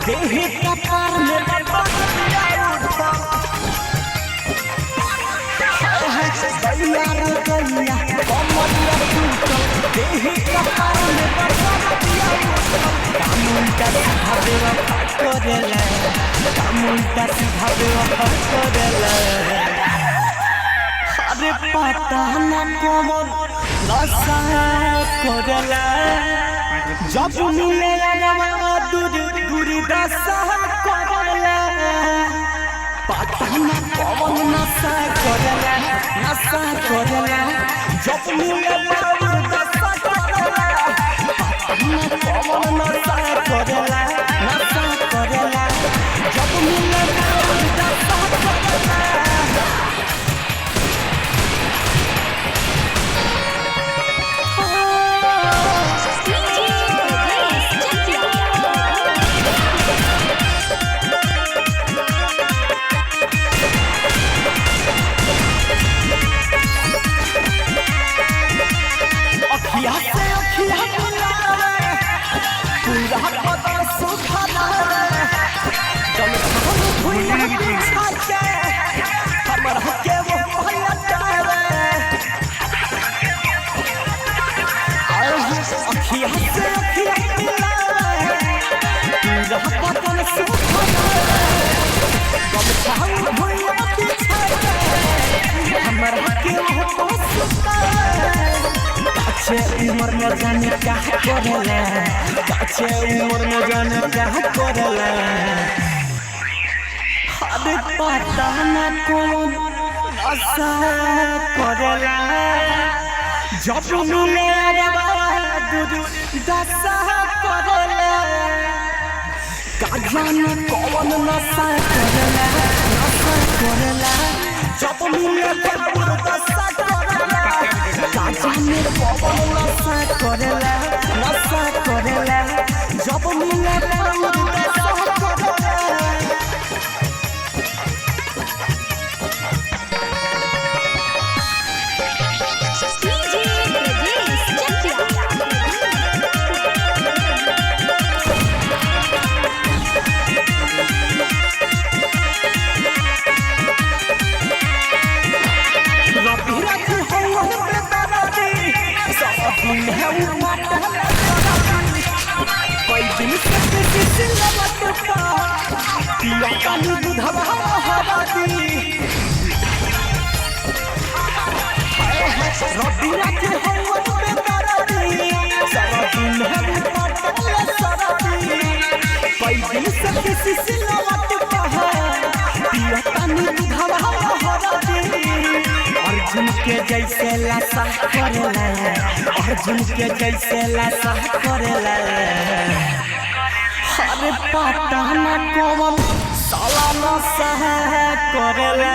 देही कपार में बतिया उठल गैया रे गैया कमरिया टूटल देही कपार में बतिया उठल कामुंटा सीधा बेवफा करेला कामुंटा सीधा बेवफा करेला अरे पता न कौन नशा करेला जब मिले ना दूरी दशा करेला पता न कौन नशा करेला जब मिले ना दूरी दशा करेला पता न कौन नशा करेला जब मिले ना दूरी दशा करेला अखिया से अखिया मिलावे पूरा पता सुखाना जब हम भूल छाके हमर हके वो पलटावे अखिया से अखिया मिलावे पूरा पता सुखाना जब हम भूल छाके हमर हके वो पलटावे काचे उम्र में जाने क्या करेला काचे उम्र में जाने क्या करेला अरे पता न कौन नशा करेला जब मिले रे दूरी दशा करेला का जाने कौन नशा करेला जब मिले दूरी दशा करेला जाने कौन नशा करेला जब मिले दूरी दशा करेला कोई दिन से किसी लबट पा पिया काली दूधवा हवादी रबी रात हमन पे तारादी सारा दिन हम पटल सरादी कोई दिन से किसी लबट पा पिया काली दूधवा हवादी अर्जुन के जैसे लाशा करेला अर्जुन के जैसे लाशा करेला अरे पता न कौन साला नशा करेला